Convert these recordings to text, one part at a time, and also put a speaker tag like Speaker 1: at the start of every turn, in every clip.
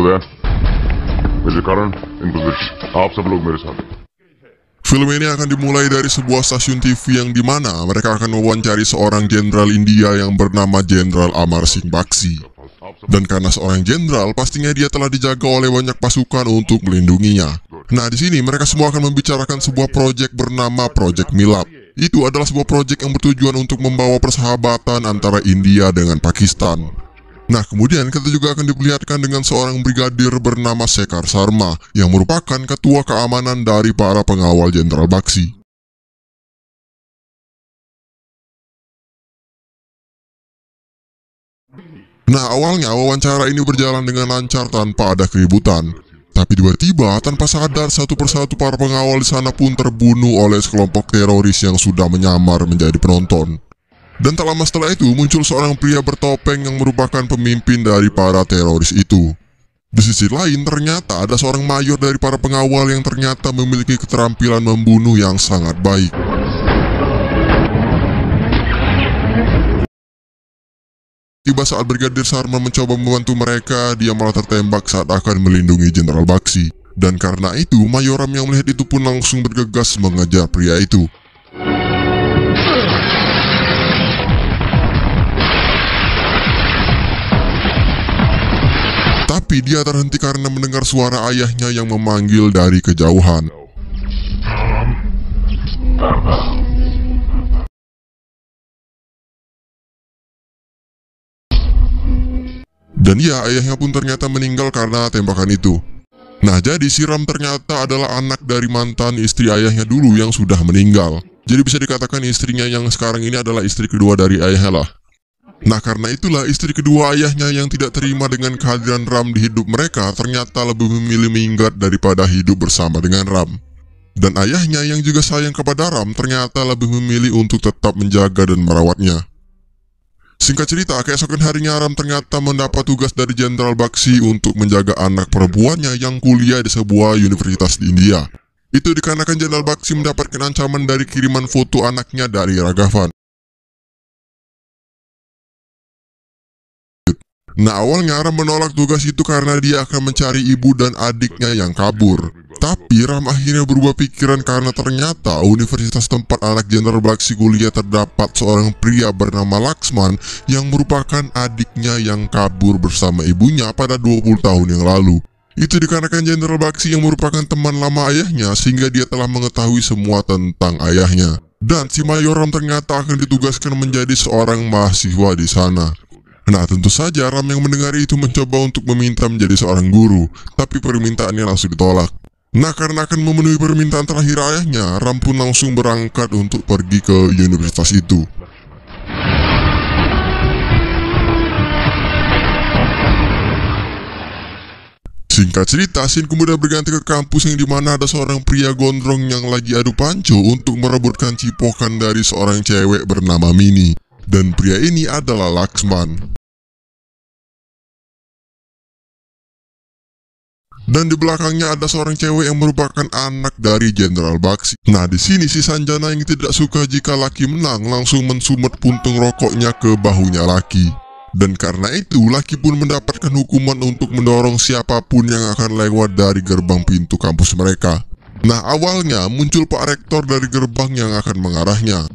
Speaker 1: है मेजर करण इन पोजीशन आप सब लोग मेरे साथ हैं।
Speaker 2: Film ini akan dimulai dari sebuah stasiun TV yang dimana mereka akan mewawancari seorang jenderal India yang bernama Jenderal Amar Singh Bakshi. Dan karena seorang jenderal, pastinya dia telah dijaga oleh banyak pasukan untuk melindunginya. Nah, di sini mereka semua akan membicarakan sebuah proyek bernama Project Milap. Itu adalah sebuah proyek yang bertujuan untuk membawa persahabatan antara India dengan Pakistan. Nah, kemudian kita juga akan diperlihatkan dengan seorang brigadir bernama Shekhar Sharma yang merupakan ketua keamanan dari para pengawal Jenderal Bakshi. Nah, awalnya wawancara ini berjalan dengan lancar tanpa ada keributan. Tapi tiba-tiba tanpa sadar satu persatu para pengawal di sana pun terbunuh oleh sekelompok teroris yang sudah menyamar menjadi penonton. Dan tak lama setelah itu muncul seorang pria bertopeng yang merupakan pemimpin dari para teroris itu. Di sisi lain ternyata ada seorang mayor dari para pengawal yang ternyata memiliki keterampilan membunuh yang sangat baik. Tiba saat Brigadir Sharma mencoba membantu mereka, dia malah tertembak saat akan melindungi Jenderal Bakshi. Dan karena itu, Mayor Ram yang melihat itu pun langsung bergegas mengejar pria itu. Tapi dia terhenti karena mendengar suara ayahnya yang memanggil dari kejauhan. Dan ya, ayahnya pun ternyata meninggal karena tembakan itu. Nah, jadi si Ram ternyata adalah anak dari mantan istri ayahnya dulu yang sudah meninggal. Jadi bisa dikatakan istrinya yang sekarang ini adalah istri kedua dari ayahnya lah. Nah, karena itulah istri kedua ayahnya yang tidak terima dengan kehadiran Ram di hidup mereka ternyata lebih memilih minggat daripada hidup bersama dengan Ram. Dan ayahnya yang juga sayang kepada Ram ternyata lebih memilih untuk tetap menjaga dan merawatnya. Singkat cerita, keesokan harinya Ram ternyata mendapat tugas dari Jenderal Bakshi untuk menjaga anak perempuannya yang kuliah di sebuah universitas di India. Itu dikarenakan Jenderal Bakshi mendapatkan ancaman dari kiriman foto anaknya dari Raghavan. Nah, awalnya Ram menolak tugas itu karena dia akan mencari ibu dan adiknya yang kabur. Tapi Ram akhirnya berubah pikiran karena ternyata universitas tempat anak Jenderal Bakshi kuliah terdapat seorang pria bernama Laxman yang merupakan adiknya yang kabur bersama ibunya pada 20 tahun yang lalu. Itu dikarenakan Jenderal Bakshi yang merupakan teman lama ayahnya sehingga dia telah mengetahui semua tentang ayahnya. Dan si Mayor Ram ternyata akan ditugaskan menjadi seorang mahasiswa di sana. Nah, tentu saja Ram yang mendengar itu mencoba untuk meminta menjadi seorang guru, tapi permintaannya langsung ditolak. Nah, karena akan memenuhi permintaan terakhir ayahnya, Ram pun langsung berangkat untuk pergi ke universitas itu. Singkat cerita, scene kemudian berganti ke kampus yang dimana ada seorang pria gondrong yang lagi adu panco untuk merebutkan cipokan dari seorang cewek bernama Mini. Dan pria ini adalah Laxman. Dan di belakangnya ada seorang cewek yang merupakan anak dari Jenderal Bakshi. Nah, di sini si Sanjana yang tidak suka jika laki menang langsung mensumet puntung rokoknya ke bahunya laki. Dan karena itu, laki pun mendapatkan hukuman untuk mendorong siapapun yang akan lewat dari gerbang pintu kampus mereka. Nah, awalnya muncul Pak Rektor dari gerbang yang akan mengarahnya.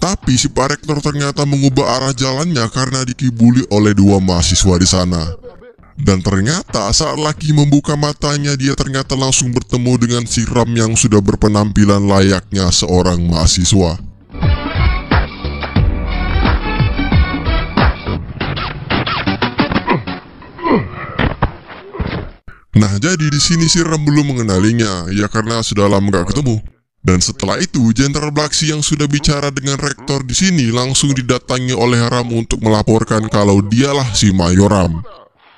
Speaker 2: Tapi si Pak Rektor ternyata mengubah arah jalannya karena dikibuli oleh dua mahasiswa di sana. Dan ternyata saat laki membuka matanya, dia ternyata langsung bertemu dengan si Ram yang sudah berpenampilan layaknya seorang mahasiswa. Nah, jadi di sini si Ram belum mengenalinya, ya karena sudah lama gak ketemu. Dan setelah itu, Jenderal Bakshi yang sudah bicara dengan rektor di sini langsung didatangi oleh Ram untuk melaporkan kalau dialah si Mayor Ram.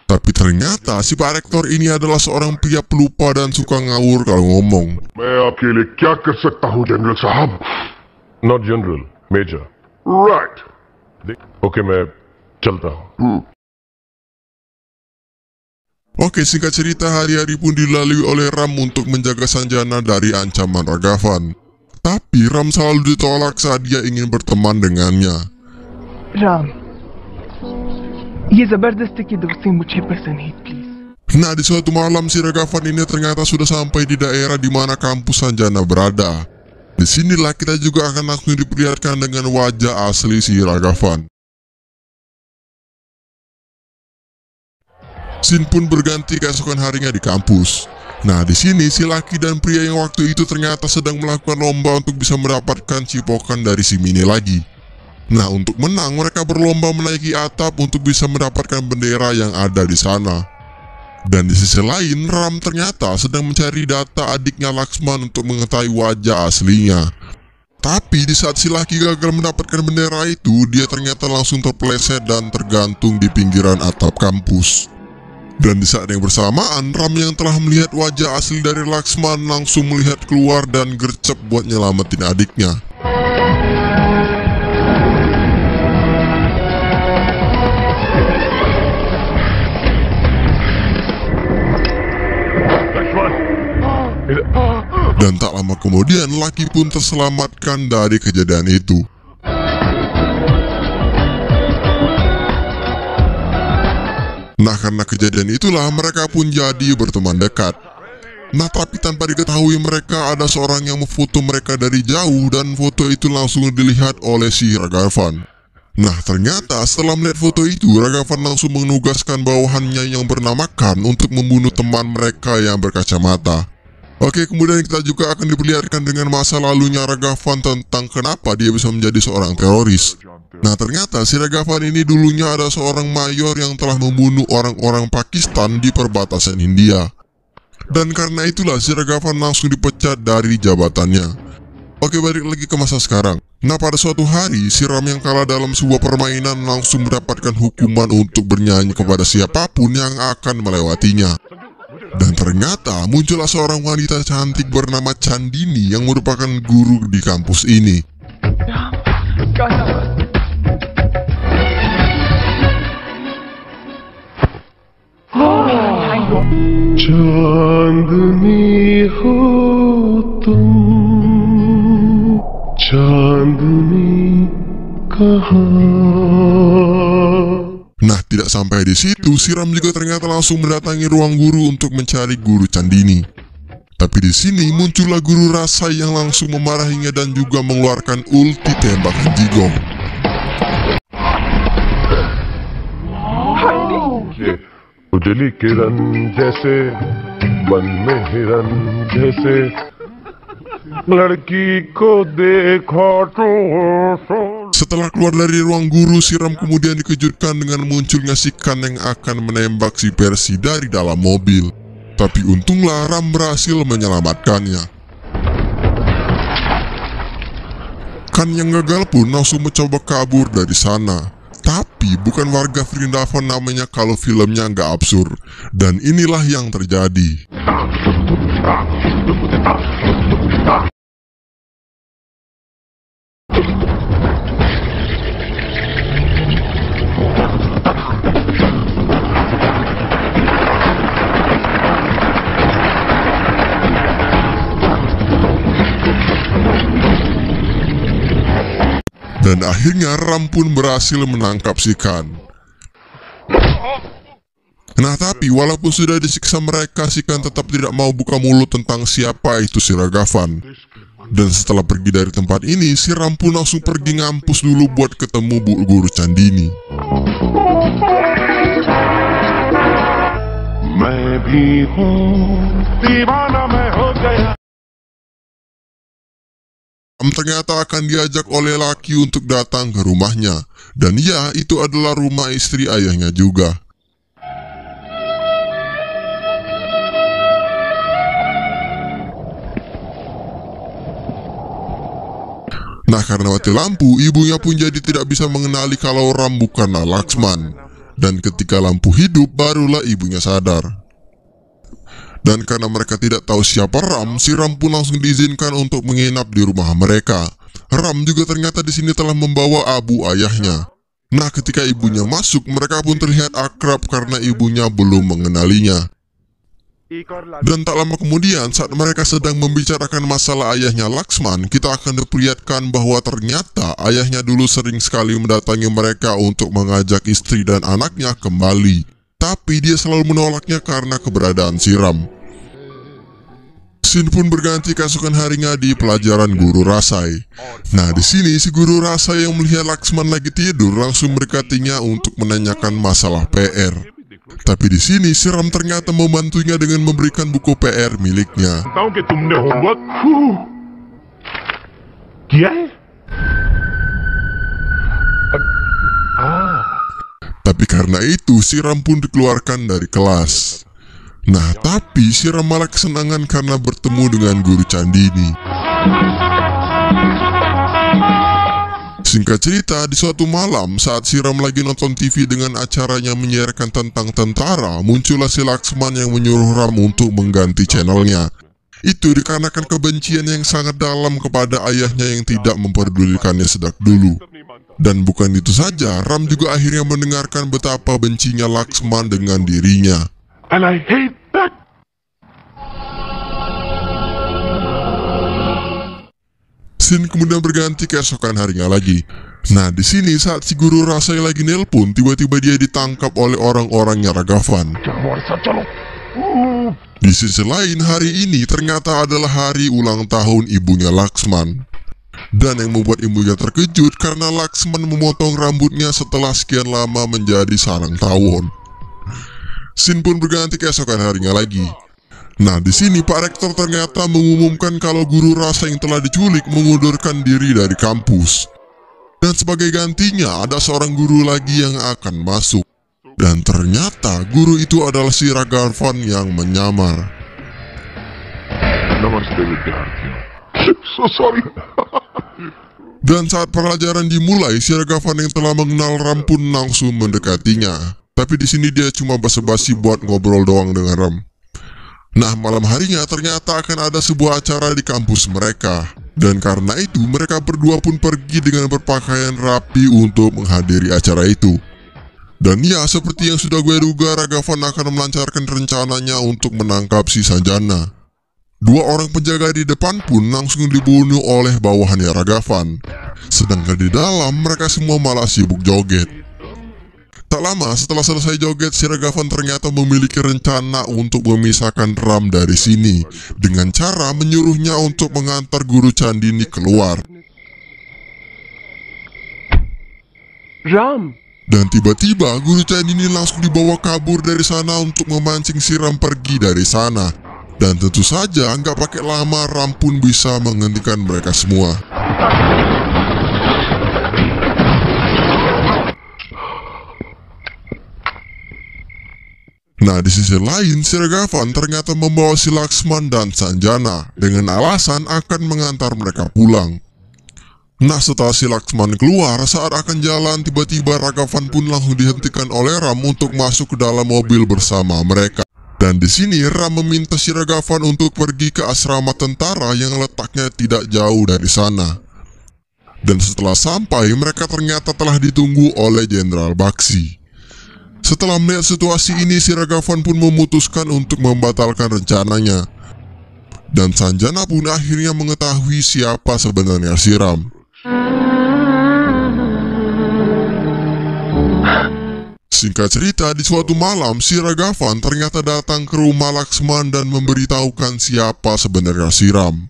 Speaker 2: Tapi ternyata si Pak Rektor ini adalah seorang pria pelupa dan suka ngawur kalau ngomong.
Speaker 1: मैं आपके लिए क्या कर सकता हूँ जनरल साहब?
Speaker 3: Not general, major.
Speaker 1: Right.
Speaker 3: Okay, मैं चलता हूँ.
Speaker 2: Oke, singkat cerita, hari-hari pun dilalui oleh Ram untuk menjaga Sanjana dari ancaman Raghavan. Tapi Ram selalu ditolak saat dia ingin berteman dengannya.
Speaker 4: Ram, ये जबरदस्ती की दोस्ती मुझे पसंद नहीं, please.
Speaker 2: Nah, di suatu malam si Ragavan ini ternyata sudah sampai di daerah di mana kampus Sanjana berada. Disinilah kita juga akan langsung diperlihatkan dengan wajah asli si Ragavan. Scene pun berganti keesokan harinya di kampus. Nah, di sini si laki dan pria yang waktu itu ternyata sedang melakukan lomba untuk bisa mendapatkan cipokan dari si Mini lagi. Nah, untuk menang mereka berlomba menaiki atap untuk bisa mendapatkan bendera yang ada di sana. Dan di sisi lain, Ram ternyata sedang mencari data adiknya Laksman untuk mengetahui wajah aslinya. Tapi di saat si laki gagal mendapatkan bendera itu, dia ternyata langsung terpeleset dan tergantung di pinggiran atap kampus. Dan di saat yang bersamaan, Ram yang telah melihat wajah asli dari Laksman langsung melihat keluar dan gercep buat nyelamatin adiknya. Dan tak lama kemudian, laki pun terselamatkan dari kejadian itu. Nah, karena kejadian itulah mereka pun jadi berteman dekat. Nah, tapi tanpa diketahui mereka ada seorang yang memfoto mereka dari jauh dan foto itu langsung dilihat oleh si Ragavan. Nah, ternyata setelah melihat foto itu, Ragavan langsung menugaskan bawahannya yang bernama Khan untuk membunuh teman mereka yang berkacamata. Oke, kemudian kita juga akan diperlihatkan dengan masa lalunya Ragavan tentang kenapa dia bisa menjadi seorang teroris. Nah, ternyata si Ragavan ini dulunya ada seorang mayor yang telah membunuh orang-orang Pakistan di perbatasan India. Dan karena itulah si Ragavan langsung dipecat dari jabatannya. Oke, balik lagi ke masa sekarang. Nah, pada suatu hari, si Ram yang kalah dalam sebuah permainan langsung mendapatkan hukuman untuk bernyanyi kepada siapapun yang akan melewatinya. Dan ternyata muncullah seorang wanita cantik bernama Chandini yang merupakan guru di kampus ini.
Speaker 3: चांदनी हो तुम, चांदनी कहाँ.
Speaker 2: Nah, tidak sampai di situ, si Ram juga ternyata langsung mendatangi ruang guru untuk mencari guru Chandini. Tapi di sini muncullah guru Rasai yang langsung memarahinya dan juga mengeluarkan ulti tembakan Jigong.
Speaker 3: उजली किरण जैसे मन में हिरन जैसे लड़की को देखा तो.
Speaker 2: Setelah keluar dari ruang guru, si Ram kemudian dikejutkan dengan munculnya si Khan yang akan menembak si Percy dari dalam mobil. Tapi untunglah Ram berhasil menyelamatkannya. Khan yang gagal pun langsung mencoba kabur dari sana. Tapi bukan warga Vrindavan namanya kalau filmnya nggak absurd. Dan inilah yang terjadi. Dan akhirnya Ram pun berhasil menangkap si Khan. Nah, tapi walaupun sudah disiksa mereka, si Khan tetap tidak mau buka mulut tentang siapa itu si Ragavan. Dan setelah pergi dari tempat ini, si Ram pun langsung pergi ngampus dulu buat ketemu Bu Guru Chandini. Ternyata akan diajak oleh laki untuk datang ke rumahnya. Dan ya, itu adalah rumah istri ayahnya juga. Nah, karena mati lampu, ibunya pun jadi tidak bisa mengenali kalau Ram bukanlah Laksman. Dan ketika lampu hidup, barulah ibunya sadar. Dan karena mereka tidak tahu siapa Ram, si Ram pun langsung diizinkan untuk menginap di rumah mereka. Ram juga ternyata di sini telah membawa abu ayahnya. Nah, ketika ibunya masuk, mereka pun terlihat akrab karena ibunya belum mengenalinya. Dan tak lama kemudian, saat mereka sedang membicarakan masalah ayahnya Laksman, kita akan diperlihatkan bahwa ternyata ayahnya dulu sering sekali mendatangi mereka untuk mengajak istri dan anaknya kembali. tapi dia selalu menolaknya karena keberadaan si Ram. Scene pun berganti keesokan harinya di pelajaran Guru Rasai. Nah, di sini si Guru Rasai yang melihat Laksman lagi tidur langsung mendekatinya untuk menanyakan masalah PR. Tapi di sini si Ram ternyata membantunya dengan memberikan buku PR miliknya.
Speaker 3: बताऊं कि तुमने होमवर्क किया है?
Speaker 2: Tapi karena itu si Ram pun dikeluarkan dari kelas. Nah, tapi si Ram malah kesenangan karena bertemu dengan Guru Candini. Singkat cerita, di suatu malam saat si Ram lagi nonton TV dengan acaranya menyiarkan tentang tentara, muncullah si Laksman yang menyuruh Ram untuk mengganti channelnya. Itu dikarenakan kebencian yang sangat dalam kepada ayahnya yang tidak memperdulikannya sejak dulu. Dan bukan itu saja, Ram juga akhirnya mendengarkan betapa bencinya Laksman dengan dirinya.
Speaker 3: And I hate that.
Speaker 2: Scene kemudian berganti keesokan harinya lagi. Nah, di sini saat si Guru Rasai lagi nelpon, tiba-tiba dia ditangkap oleh orang-orangnya Ragavan. Di sisi lain, hari ini ternyata adalah hari ulang tahun ibunya Laksman. Dan yang membuat ibunya terkejut karena Laksman memotong rambutnya setelah sekian lama menjadi sarang tawon. Scene pun berganti keesokan harinya lagi. Nah, di sini Pak Rektor ternyata mengumumkan kalau Guru Rasai yang telah diculik mengundurkan diri dari kampus. Dan sebagai gantinya ada seorang guru lagi yang akan masuk. Dan ternyata guru itu adalah si Ragavan yang menyamar.
Speaker 3: Namaste विद्यार्थियों. So sorry.
Speaker 2: Dan saat pelajaran dimulai, si Ragavan yang telah mengenal Ram pun langsung mendekatinya. Tapi di sini dia cuma basa-basi buat ngobrol doang dengan Ram. Nah, malam harinya ternyata akan ada sebuah acara di kampus mereka. Dan karena itu, mereka berdua pun pergi dengan berpakaian rapi untuk menghadiri acara itu. Dan ya, seperti yang sudah gue duga, Ragavan akan melancarkan rencananya untuk menangkap si Sanjana. Dua orang penjaga di depan pun langsung dibunuh oleh bawahannya Ragavan. Sedangkan di dalam, mereka semua malah sibuk joget. Tak lama setelah selesai joget, si Ragavan ternyata memiliki rencana untuk memisahkan Ram dari sini dengan cara menyuruhnya untuk mengantar Guru Candini keluar.
Speaker 3: Ram.
Speaker 2: Dan tiba-tiba Guru Candini langsung dibawa kabur dari sana untuk memancing si Ram pergi dari sana. Dan tentu saja nggak pakai lama Ram pun bisa menghentikan mereka semua. Nah, di sisi lain, si Ragavan ternyata membawa si Laksman dan Sanjana dengan alasan akan mengantar mereka pulang. Nah, setelah si Laksman keluar, saat akan jalan, tiba-tiba Ragavan pun langsung dihentikan oleh Ram untuk masuk ke dalam mobil bersama mereka. Dan di sini Ram meminta si Ragavan untuk pergi ke asrama tentara yang letaknya tidak jauh dari sana. Dan setelah sampai, mereka ternyata telah ditunggu oleh Jenderal Baksi. Setelah melihat situasi ini, si Ragavan pun memutuskan untuk membatalkan rencananya. Dan Sanjana pun akhirnya mengetahui siapa sebenarnya si Ram. Singkat cerita, di suatu malam, si Ragavan ternyata datang ke rumah Laksman dan memberitahukan siapa sebenarnya si Ram.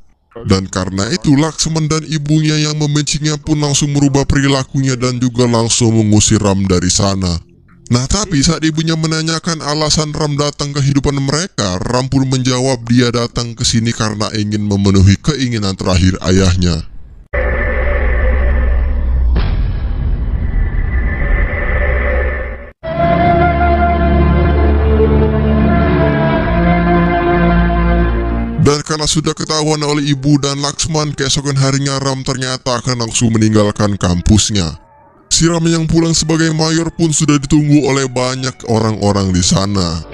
Speaker 2: Dan karena itu, Laksman dan ibunya yang membencinya pun langsung merubah perilakunya dan juga langsung mengusir Ram dari sana. Nah, tapi saat ibunya menanyakan alasan Ram datang ke kehidupan mereka, Ram pun menjawab dia datang ke sini karena ingin memenuhi keinginan terakhir ayahnya. Dan karena sudah ketahuan oleh ibu dan Laksman, keesokan harinya Ram ternyata akan langsung meninggalkan kampusnya. Si Ram yang pulang sebagai mayor pun sudah ditunggu oleh banyak orang-orang di sana.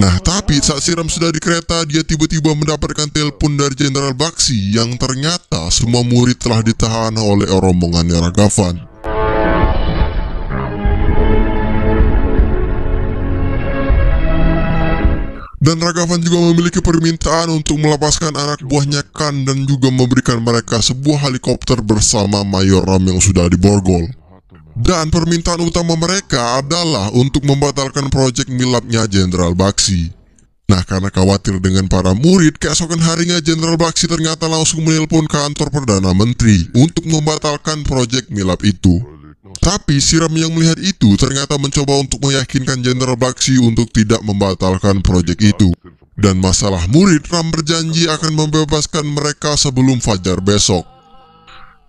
Speaker 2: Nah, tapi saat si Ram sudah di kereta, dia tiba-tiba mendapatkan telepon dari Jenderal Baksi yang ternyata semua murid telah ditahan oleh rombongannya Ragavan. Dan Ragavan juga memiliki permintaan untuk melepaskan anak buahnya Khan dan juga memberikan mereka sebuah helikopter bersama Mayor Ram yang sudah diborgol. Dan permintaan utama mereka adalah untuk membatalkan proyek milapnya Jenderal Baxi. Nah, karena khawatir dengan para murid, keesokan harinya Jenderal Baxi ternyata langsung menelpon kantor Perdana Menteri untuk membatalkan proyek milap itu. Tapi Siram yang melihat itu ternyata mencoba untuk meyakinkan Jenderal Baxi untuk tidak membatalkan proyek itu. Dan masalah murid, Ram berjanji akan membebaskan mereka sebelum fajar besok.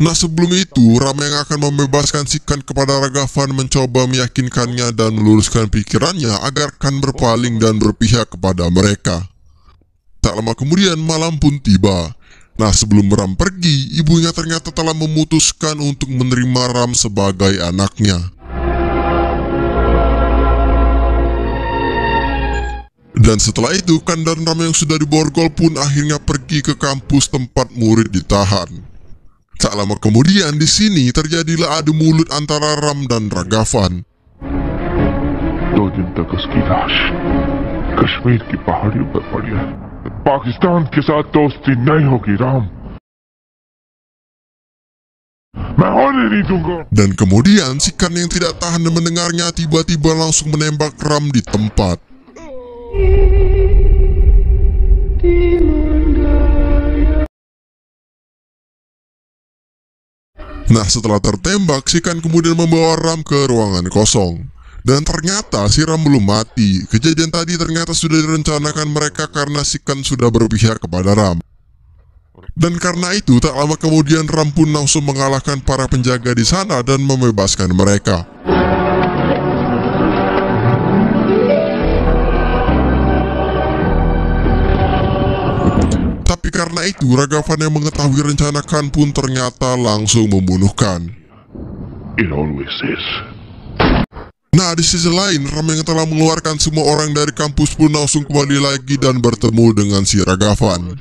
Speaker 2: Nah, sebelum itu, Ram yang akan membebaskan si Khan kepada Ragavan mencoba meyakinkannya dan meluruskan pikirannya agar Khan berpaling dan berpihak kepada mereka. Tak lama kemudian malam pun tiba. Nah, sebelum Ram pergi, ibunya ternyata telah memutuskan untuk menerima Ram sebagai anaknya. Dan setelah itu, Khan dan Ram yang sudah diborgol pun akhirnya pergi ke kampus tempat murid ditahan. Tak lama kemudian di sini terjadilah adu mulut antara Ram dan Ragavan.
Speaker 3: 2 दिन तक उसकी लाश कश्मीर की पहाड़ियों पर पड़ी है। पाकिस्तान के साथ दोस्ती नहीं होगी राम, मैं होने नहीं दूंगा।
Speaker 2: Dan kemudian si Khan yang tidak tahan dan mendengarnya tiba-tiba langsung menembak Ram di tempat. Nah, setelah tertembak, si Khan kemudian membawa Ram ke ruangan kosong. Dan ternyata si Ram belum mati. Kejadian tadi ternyata sudah direncanakan mereka karena si Khan sudah berpihak kepada Ram. Dan karena itu, tak lama kemudian Ram pun langsung mengalahkan para penjaga di sana dan membebaskan mereka. Tapi karena itu, Ragavan yang mengetahui rencana Khan pun ternyata langsung membunuh Khan.
Speaker 3: It always is.
Speaker 2: Nah, di sisi lain, Ram yang telah mengeluarkan semua orang dari kampus pun langsung kembali lagi dan bertemu dengan si Ragavan.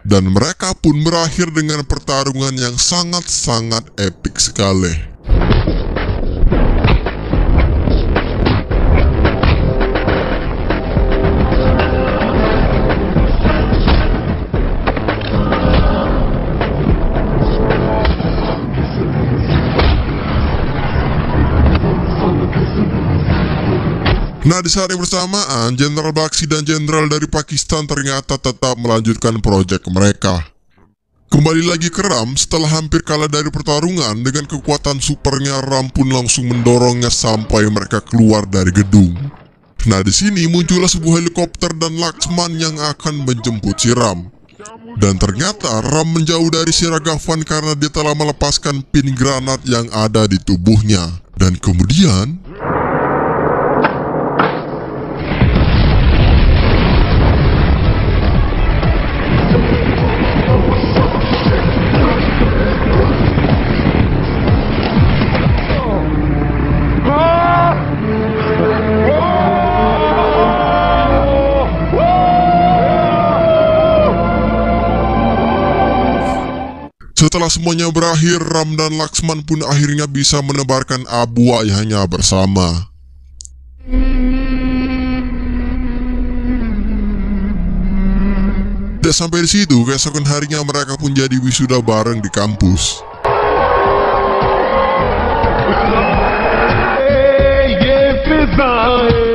Speaker 2: Dan mereka pun berakhir dengan pertarungan yang sangat-sangat epik sekali. Nah, di saat yang bersamaan, Jenderal Baxi dan Jenderal dari Pakistan ternyata tetap melanjutkan proyek mereka. Kembali lagi ke Ram, setelah hampir kalah dari pertarungan, dengan kekuatan supernya Ram pun langsung mendorongnya sampai mereka keluar dari gedung. Nah, di sini muncullah sebuah helikopter dan Laksman yang akan menjemput si Ram. Dan ternyata Ram menjauh dari si Ragavan karena dia telah melepaskan pin granat yang ada di tubuhnya. Dan kemudian setelah semuanya berakhir, Ram dan Laksman pun akhirnya bisa menebarkan abu ayahnya bersama. Dan sampai di situ, keesokan harinya mereka pun jadi wisuda bareng di kampus.
Speaker 3: ये फिजाएं